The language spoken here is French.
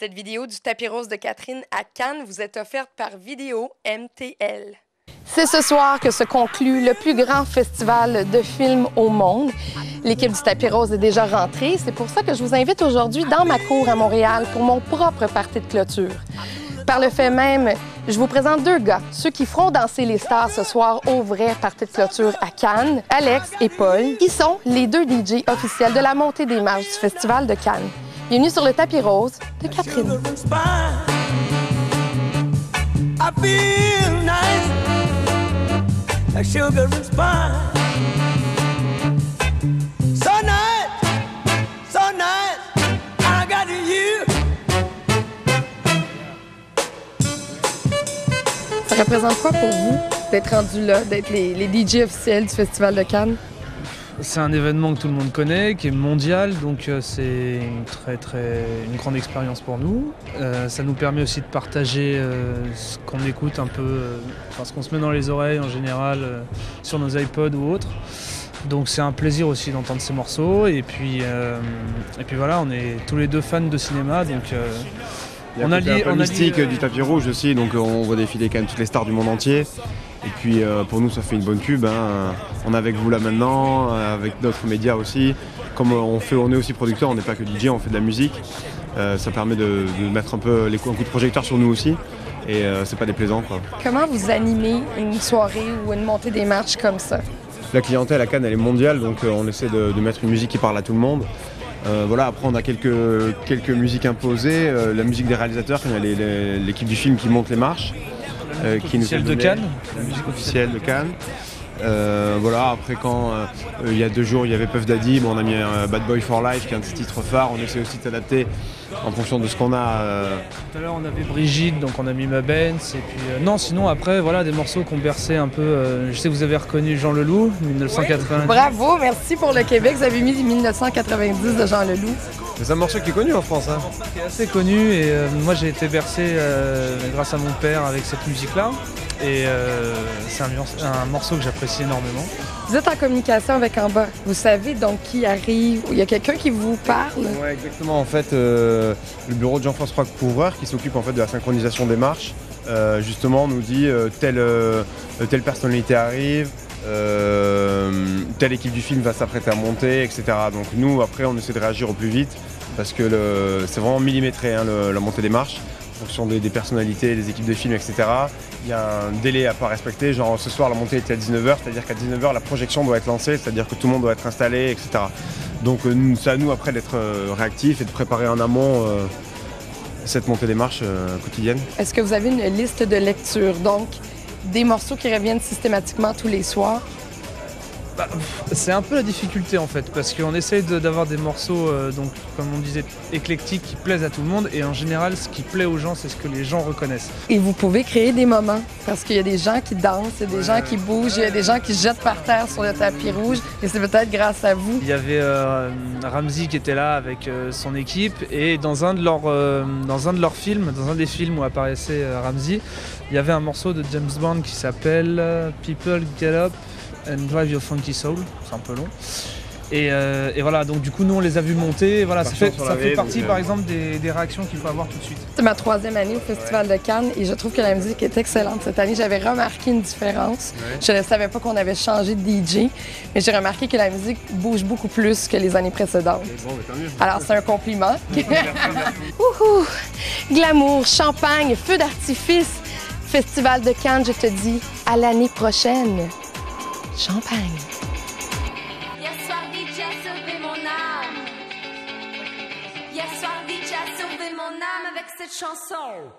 Cette vidéo du tapis rose de Catherine à Cannes vous est offerte par Vidéo MTL. C'est ce soir que se conclut le plus grand festival de films au monde. L'équipe du tapis rose est déjà rentrée. C'est pour ça que je vous invite aujourd'hui dans ma cour à Montréal pour mon propre party de clôture. Par le fait même, je vous présente deux gars, ceux qui feront danser les stars ce soir au vrai party de clôture à Cannes, Alex et Paul, qui sont les deux DJ officiels de la montée des marches du festival de Cannes. Bienvenue sur le tapis rose de Catherine. Ça représente quoi pour vous d'être rendu là, d'être les DJ officiels du Festival de Cannes? C'est un événement que tout le monde connaît, qui est mondial, donc c'est une grande expérience pour nous. Ça nous permet aussi de partager ce qu'on écoute un peu, ce qu'on se met dans les oreilles en général sur nos iPods ou autres. Donc c'est un plaisir aussi d'entendre ces morceaux. Et puis voilà, on est tous les deux fans de cinéma, donc il y a un peu mystique du tapis rouge aussi, donc on voit défiler quand même toutes les stars du monde entier. Et puis pour nous ça fait une bonne pub, hein. On est avec vous là maintenant, avec d'autres médias aussi. Comme on est aussi producteur, on n'est pas que DJ, on fait de la musique. Ça permet de mettre un peu un coup de projecteur sur nous aussi. Et c'est pas déplaisant, quoi. Comment vous animez une soirée ou une montée des marches comme ça? La clientèle à Cannes elle est mondiale, donc on essaie de mettre une musique qui parle à tout le monde. Voilà, après on a quelques musiques imposées, la musique des réalisateurs, il y a l'équipe du film qui monte les marches. Qui nous de Cannes, la musique officielle de Cannes. Voilà, après quand il y a 2 jours il y avait Puff Daddy, on a mis Bad Boy for Life qui est un de ses titres phares, on essaie aussi de s'adapter en fonction de ce qu'on a. Tout à l'heure on avait Brigitte, donc on a mis Ma Benz, et puis non, sinon après voilà des morceaux qui ont bercé un peu, je sais que vous avez reconnu Jean Leloup, 1990. Oui. Bravo, merci pour le Québec, vous avez mis 1990 de Jean Leloup. C'est un morceau qui est connu en France. Hein. Qui est assez connu, et moi j'ai été bercé grâce à mon père avec cette musique-là. Et c'est un morceau que j'apprécie énormément. Vous êtes en communication avec en bas. Vous savez donc qui arrive. Il y a quelqu'un qui vous parle. Oui, exactement. En fait, le bureau de Jean-François Couvreur, qui s'occupe en fait de la synchronisation des marches, justement nous dit telle personnalité arrive, telle équipe du film va s'apprêter à monter, etc. Donc nous, après, on essaie de réagir au plus vite parce que c'est vraiment millimétré, hein, la montée des marches. En fonction des personnalités, des équipes de films, etc. Il y a un délai à pas respecter, genre ce soir la montée était à 19h, c'est-à-dire qu'à 19h la projection doit être lancée, c'est-à-dire que tout le monde doit être installé, etc. Donc c'est à nous après d'être réactifs et de préparer en amont cette montée des marches quotidienne. Est-ce que vous avez une liste de lecture, donc des morceaux qui reviennent systématiquement tous les soirs? C'est un peu la difficulté en fait, parce qu'on essaye d'avoir des morceaux, donc, comme on disait, éclectiques, qui plaisent à tout le monde, et en général ce qui plaît aux gens c'est ce que les gens reconnaissent. Et vous pouvez créer des moments, parce qu'il y a des gens qui dansent, il y a des gens qui bougent, il y a des gens qui se jettent par terre sur le tapis rouge, et c'est peut-être grâce à vous. Il y avait Ramsey qui était là avec son équipe, et dans un de leurs films, dans un des films où apparaissait Ramsey, il y avait un morceau de James Bond qui s'appelle People Get Up and Drive Your Funky Soul, c'est un peu long. Et voilà, donc du coup nous on les a vus monter, et voilà, ça fait partie par exemple des réactions qu'il faut avoir tout de suite. C'est ma 3e année au Festival de Cannes et je trouve que la musique est excellente. Cette année, j'avais remarqué une différence. Ouais. Je ne savais pas qu'on avait changé de DJ, mais j'ai remarqué que la musique bouge beaucoup plus que les années précédentes. Bon, alors c'est un compliment. Ouhou! Glamour, champagne, feu d'artifice. Festival de Cannes, je te dis, à l'année prochaine. Champagne. Hier soir, DJ a sauvé mon âme. Hier soir, DJ a sauvé mon âme avec cette chanson.